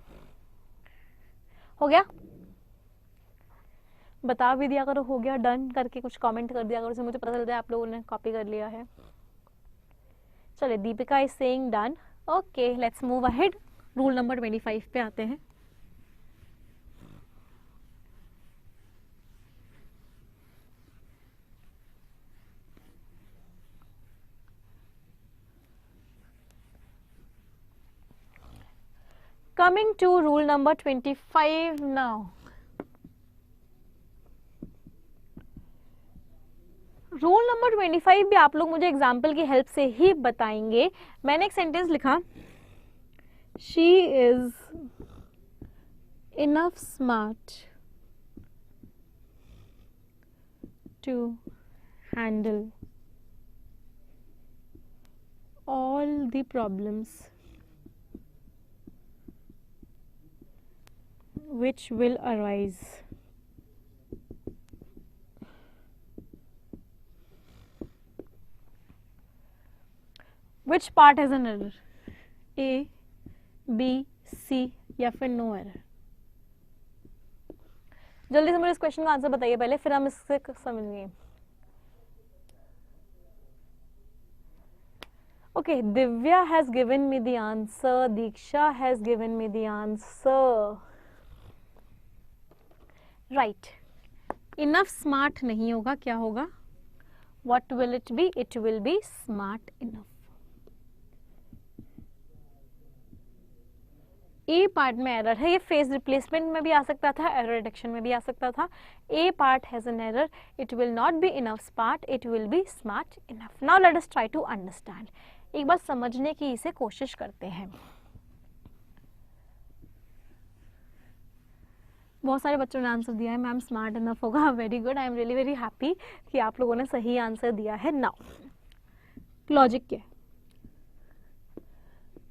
हो गया? बता भी दिया करो हो गया, डन करके कुछ कमेंट कर दिया करो, उससे मुझे पता चलता है आप लोगों ने कॉपी कर लिया है. चलिए Deepika is saying done. Okay let's move ahead. Rule number 25 पे आते हैं. Coming to rule number 25 now. Rule number 25 भी आप लोग मुझे एग्जाम्पल की हेल्प से ही बताएंगे. मैंने एक सेंटेंस लिखा, she is enough smart to handle all the problems which will arise. Which part has an error? A, B, C या फिर no error? जल्दी से मुझे इस क्वेश्चन का आंसर बताइए पहले, फिर हम इससे समझेंगे. Okay, Divya has given me the answer. Diksha has given me the answer. Right. Enough smart नहीं होगा, क्या होगा? What will it be? It will be smart enough. A part में एरर है, ये फेस रिप्लेसमेंट में भी आ सकता था, एरर डिटेक्शन में भी आ सकता था. A part has an error, it will not be enough smart, it will be smart enough. Now let us try to understand. एक बार समझने की इसे कोशिश करते हैं. बहुत सारे बच्चों ने आंसर दिया है मैम स्मार्ट इनफ होगा. Very good, I am really very happy कि आप लोगों ने सही आंसर दिया है. नाउ लॉजिक क्या है?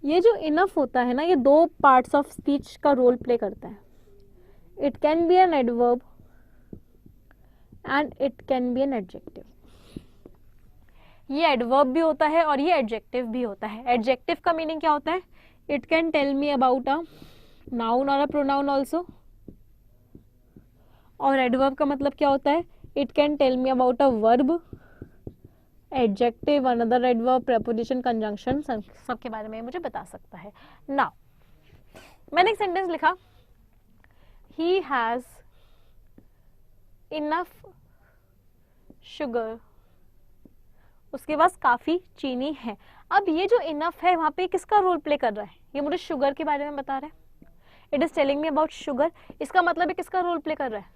ये जो इनफ होता है ना, ये दो पार्ट्स ऑफ स्पीच का रोल प्ले करता है. It can be an adverb and it can be an adjective. ये एडवर्ब भी होता है और ये एडजेक्टिव भी होता है. एडजेक्टिव का मीनिंग क्या होता है? It can tell me about a noun और अ प्रोनाउन ऑल्सो. और एडवर्ब का मतलब क्या होता है? It can tell me about a verb, adjective, another adverb, preposition, conjunction, सब के बारे में मुझे बता सकता है. नाउ मैंने एक सेंटेंस लिखा, ही हैज इनफ शुगर, उसके पास काफी चीनी है. अब ये जो इनफ है वहां पे किसका रोल प्ले कर रहा है? ये मुझे शुगर के बारे में बता रहा है. It is telling me about sugar, इसका मतलब है किसका रोल प्ले कर रहा है,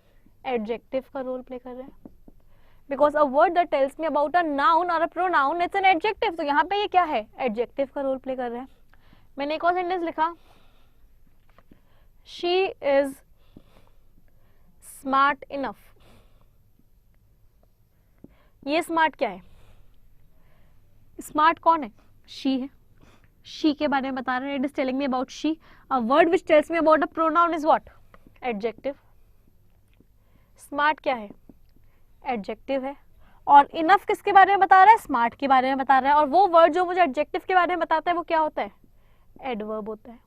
एडजेक्टिव का रोल प्ले कर रहा है, because a word that tells me about a noun और a pronoun it's an adjective, तो यहाँ पे ये क्या है, एडजेक्टिव का रोल प्ले कर रहा है। मैंने एक और सेंटेंस लिखा, शी इज स्मार्ट इनफ, ये स्मार्ट क्या है, स्मार्ट कौन है, शी है, शी के बारे में बता रहे हैं, it is telling me about she, a word which tells me about a pronoun is what, adjective, smart क्या है, एडजेक्टिव है, और इनफ किसके बारे में बता रहा है, स्मार्ट के बारे में बता रहा है, और वो वर्ड जो मुझे एडजेक्टिव के बारे में बताता है वो क्या होता है, एडवर्ब होता है।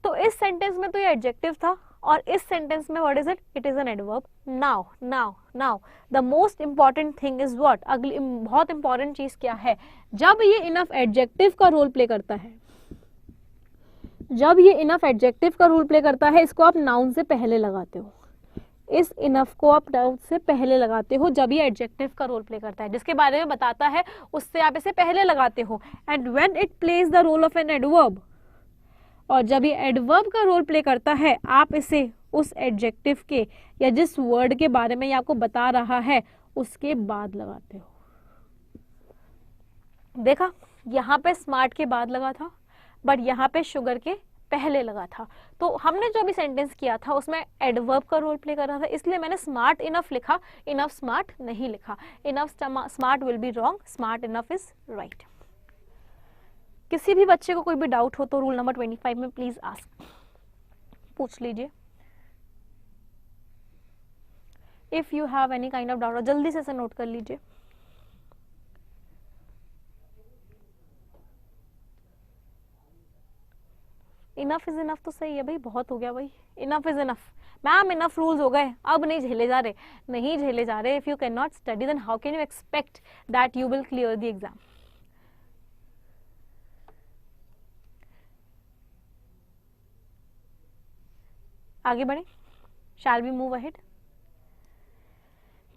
तो इस सेंटेंस में तो ये एडजेक्टिव था, और इस सेंटेंस में what is it, it is an adverb. Now now now the most important thing is what, अगली बहुत इंपॉर्टेंट चीज क्या है, जब ये इनफ एडजेक्टिव का रोल प्ले करता है, जब ये इनफ एडजेक्टिव का रोल प्ले करता है, इसको आप नाउन से पहले लगाते हो, इस इनफ को आप नाउन से पहले लगाते हो जब ये एडजेक्टिव का रोल प्ले करता है, जिसके बारे में बताता है उससे आप इसे पहले लगाते हो, and when it plays the role of an adverb, और जब ये एडवर्ब का रोल प्ले करता है आप इसे उस एडजेक्टिव के या जिस वर्ड के बारे में ये आपको बता रहा है उसके बाद लगाते हो। देखा, यहाँ पे स्मार्ट के बाद लगा था, बट यहाँ पे शुगर के पहले लगा था। तो हमने जो भी सेंटेंस किया था उसमें एडवर्ब का रोल प्ले कर रहा था, इसलिए मैंने स्मार्ट इनफ लिखा, इनफ स्मार्ट नहीं लिखा। Enough smart will be wrong, smart enough is right. किसी भी बच्चे को कोई भी डाउट हो तो रूल नंबर 25 में प्लीज आस्क, पूछ लीजिए। If you have any kind of doubt, जल्दी से इसे नोट कर लीजिए। इनफ इज इनफ तो सही है भाई, बहुत हो गया भाई, enough is enough. Ma'am enough rules हो गए, अब नहीं झेले जा रहे, नहीं झेले जा रहे। If you can not study then how can you expect that you will clear the exam. आगे बढ़े, शैल वी मूव अहेड।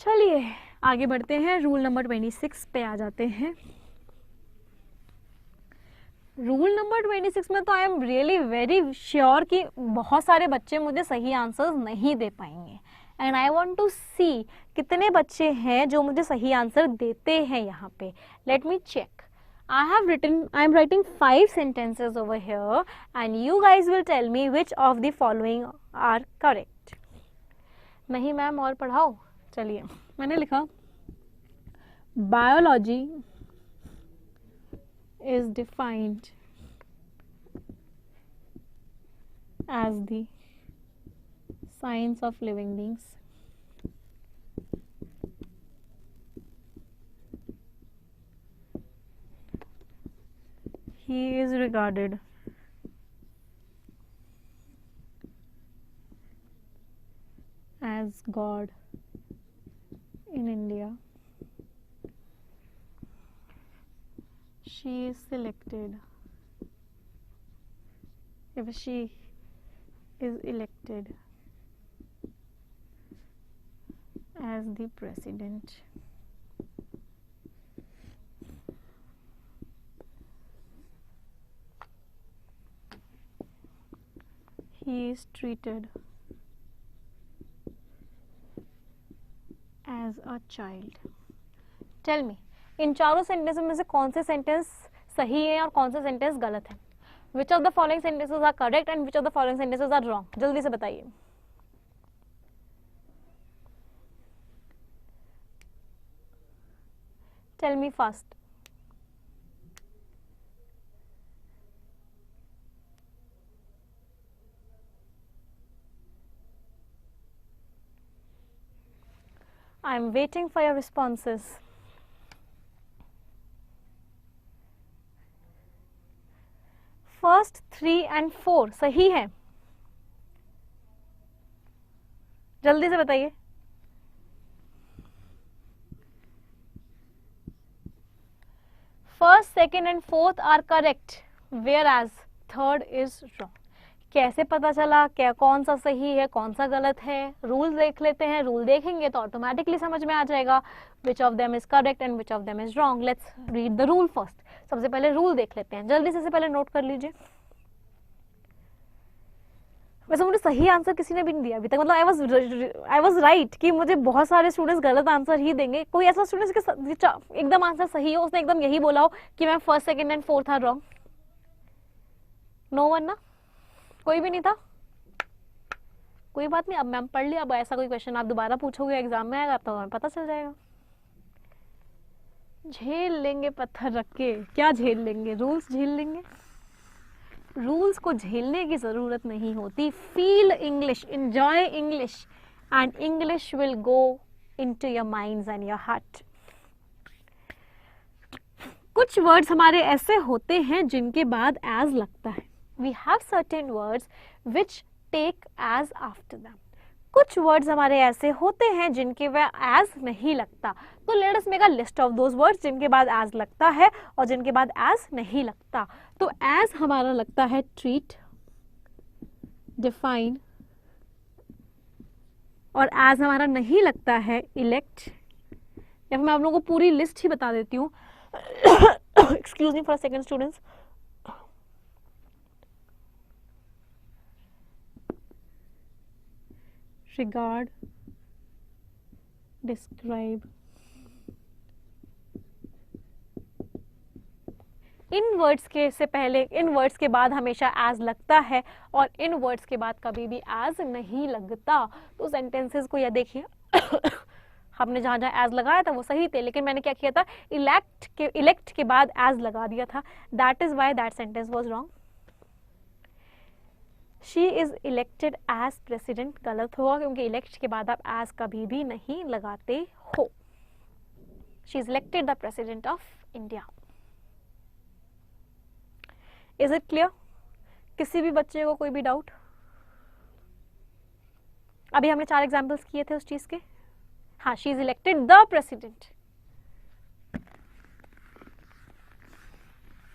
चलिए आगे बढ़ते हैं, रूल नंबर 26 पे आ जाते हैं। रूल नंबर 26 में तो I am really very sure कि बहुत सारे बच्चे मुझे सही आंसर्स नहीं दे पाएंगे, and I want to see कितने बच्चे हैं जो मुझे सही आंसर देते हैं यहाँ पे। Let me check. I am writing 5 sentences over here and you guys will tell me which of the following are correct. नहीं मैम और पढ़ाओ। चलिए मैंने लिखा biology is defined as the science of living beings. He is regarded as God in India. She is selected, if she is elected as the president. He is treated as a child. Tell me, इन चारों sentence में से कौन से sentence सही है और कौन से सेंटेंस गलत है? Which of the following sentences are correct and which of the following sentences are wrong? जल्दी से बताइए। Tell me fast. I am waiting for your responses. First 3 and 4 सही है, जल्दी से बताइए। First, second and fourth are correct, whereas third is wrong. कैसे पता चला क्या कौन सा सही है कौन सा गलत है? रूल देख लेते हैं, रूल देखेंगे तो ऑटोमेटिकली समझ में आ जाएगा विच of them is correct and which of them is wrong. Let's read the rule first. सबसे पहले रूल देख लेते हैं, जल्दी से पहले नोट कर लीजिए। वैसे मुझे सही आंसर किसी ने भी नहीं दिया अभी तक, मतलब आई वाज राइट कि मुझे बहुत सारे स्टूडेंट्स गलत आंसर ही देंगे। कोई ऐसा स्टूडेंट्स के एकदम आंसर सही हो, उसने एकदम यही बोला हो कि मैं first second and fourth are wrong? No one ना, कोई भी नहीं था। कोई बात नहीं, अब मैम पढ़ लिया, अब ऐसा कोई क्वेश्चन आप दोबारा पूछोगे एग्जाम में आएगा तो हमें पता चल जाएगा। झेल लेंगे पत्थर रख के, क्या झेल लेंगे? रूल्स झेल लेंगे। रूल्स को झेलने की जरूरत नहीं होती। Feel English, enjoy English and English will go into your minds and your heart. कुछ वर्ड्स हमारे ऐसे होते हैं जिनके बाद एज लगता है। We have certain words which take as after them. कुछ वर्ड्स हमारे ऐसे होते हैं जिनके वह एज नहीं लगता। तो let us make a list of those words जिनके बाद एज लगता है और जिनके बाद एज नहीं लगता। तो एज हमारा लगता है ट्रीट, डिफाइन, और एज हमारा नहीं लगता है इलेक्ट। या फिर मैं आप लोगों को पूरी लिस्ट ही बता देती हूँ। Excuse me for a second students. regard, describe, in words के से पहले, इन वर्ड्स के बाद हमेशा एज लगता है और इन वर्ड्स के बाद कभी भी एज नहीं लगता। तो सेंटेंसेस को या देखिए हमने जहाँ जहाँ एज लगाया था वो सही थे, लेकिन मैंने क्या किया था, इलेक्ट के बाद एज लगा दिया था। That is why that sentence was wrong. She is elected as president गलत होगा, क्योंकि इलेक्ट के बाद आप एज कभी भी नहीं लगाते हो। She is elected the president of India. Is it clear? किसी भी बच्चे को कोई भी डाउट? अभी हमने 4 एग्जाम्पल्स किए थे उस चीज के। हाँ, she is elected the president.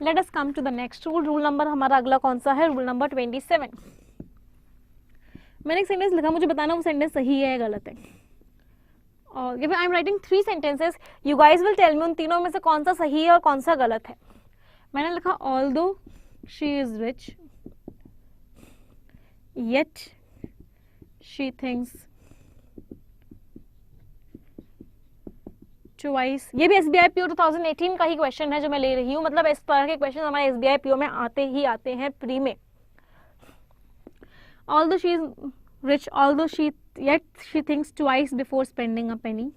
Let us come to the next rule. Rule number हमारा अगला कौन सा है? Rule number 27। मैंने एक सेंटेंस लिखा, मुझे बताना वो सेंटेंस सही है या गलत है। और I am writing 3 sentences, you guys will tell me उन तीनों में से कौन सा सही है और कौन सा गलत है। मैंने लिखा although she is rich yet she thinks twice. ये भी SBI PO 2018 का ही क्वेश्चन है जो मैं ले रही हूँ, मतलब इस तरह के क्वेश्चन हमारे SBI PO में आते ही आते हैं प्री में। Although she is rich, yet she thinks twice before spending a penny.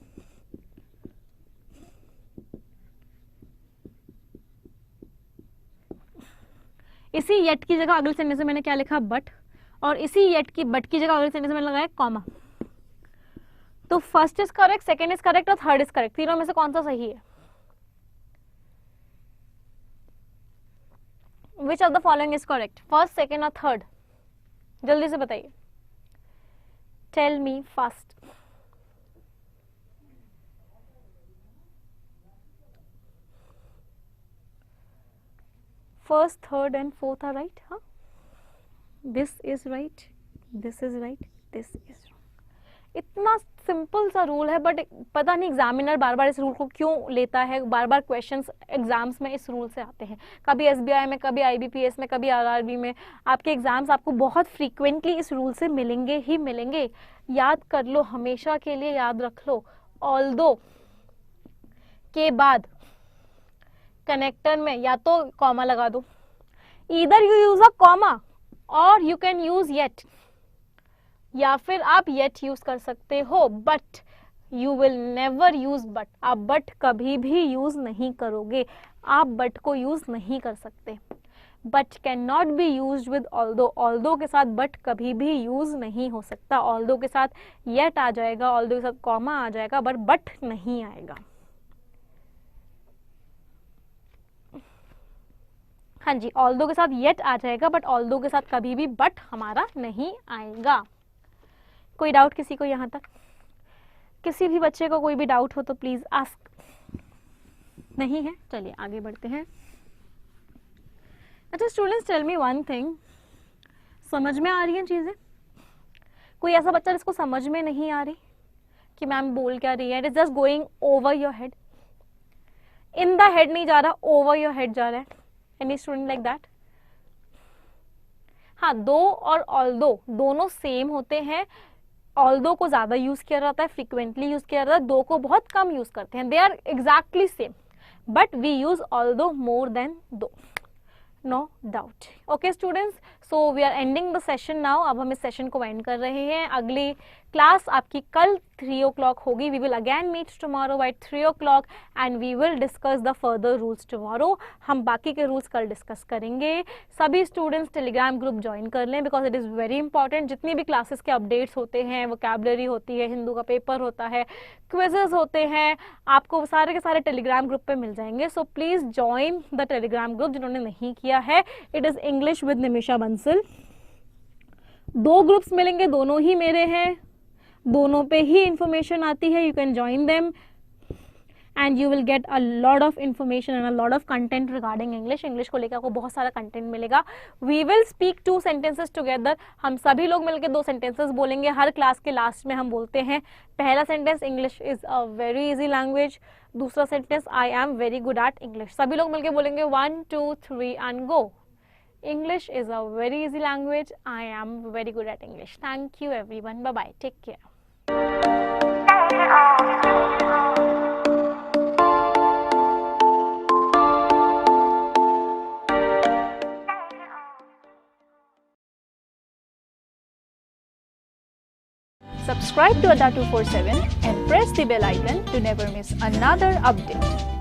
इसी yet की जगह अगले सेंटेंस में मैंने क्या लिखा? but, और इसी yet की but की जगह अगले सेंटेंस में मैंने लगाया कॉमा। तो first is correct, second is correct और थर्ड इज करेक्ट। तीनों में से कौन सा सही है? Which of the following is correct? First, second और थर्ड? जल्दी से बताइए। Tell me fast. First, third and fourth are right. हाँ, this is right, this is right, this is wrong. इतना सिंपल सा रूल है, बट पता नहीं एग्जामिनर बार बार इस रूल को क्यों लेता है। बार बार क्वेश्चंस एग्जाम्स में इस रूल से आते हैं, कभी SBI में, कभी IBPS में, कभी RRB में। आपके एग्जाम्स आपको बहुत फ्रीक्वेंटली इस रूल से मिलेंगे ही मिलेंगे। याद कर लो, हमेशा के लिए याद रख लो। ऑल्दो के बाद कनेक्टर में या तो कॉमा लगा दो, either you use a comma और यू कैन यूज येट, या फिर आप येट यूज कर सकते हो, but you will never use but. आप बट कभी भी यूज नहीं करोगे, आप बट को यूज नहीं कर सकते। But can not be use with although. Although के साथ बट कभी भी यूज नहीं हो सकता। ऑल्दो के साथ येट आ जाएगा, ऑल्दो के साथ कॉमा आ जाएगा, बट नहीं आएगा। हाँ जी, ऑल्दो के साथ येट आ जाएगा, बट ऑल्दो के साथ कभी भी बट हमारा नहीं आएगा। कोई डाउट किसी को यहाँ तक? किसी भी बच्चे को कोई भी डाउट हो तो प्लीज आस्क। नहीं है? चलिए आगे बढ़ते हैं। अच्छा students, tell me one thing, समझ में आ रही हैं चीजें? कोई ऐसा बच्चा जिसको समझ में नहीं आ रही कि मैम बोल क्या रही है? It is just going over your head. In the head नहीं जा रहा, ओवर योर हेड जा रहा है। Any student like that? हाँ, दो और ऑल्दो दोनों सेम होते हैं। ऑल्दो को ज़्यादा यूज़ किया जाता है, फ्रिक्वेंटली यूज़ किया जाता है, दो को बहुत कम यूज़ करते हैं। They are exactly same, but we use although more than though, no doubt. Okay students, so we are ending the session now. अब हम इस सेशन को एंड कर रहे हैं। अगली क्लास आपकी कल 3 o'clock होगी। We will again meet tomorrow at 3 o'clock and we will discuss the further rules tomorrow. हम बाकी के रूल्स कल डिस्कस करेंगे। सभी स्टूडेंट्स टेलीग्राम ग्रुप ज्वाइन कर लें, because it is very important. जितनी भी क्लासेस के अपडेट्स होते हैं, वोकैबुलरी होती है, हिंदू का पेपर होता है, क्विजेस होते हैं, आपको सारे के सारे टेलीग्राम ग्रुप पे मिल जाएंगे। So please join the Telegram group जिन्होंने नहीं किया है। It is English with Nimisha Bansal. 2 groups मिलेंगे, दोनों ही मेरे हैं, दोनों पे ही इंफॉर्मेशन आती है। You can join them and you will get a lot of information and a lot of content regarding English. English को लेकर आपको बहुत सारा कंटेंट मिलेगा। We will speak 2 sentences together. हम सभी लोग मिलकर 2 sentences बोलेंगे। हर क्लास के लास्ट में हम बोलते हैं पहला sentence, English is a very easy language. दूसरा sentence, I am very good at English. सभी लोग मिलकर बोलेंगे 1 2 3 and go. English is a very easy language. I am very good at English. Thank you everyone. Bye bye. Take care. Subscribe to Ada 247 and press the bell icon to never miss another update.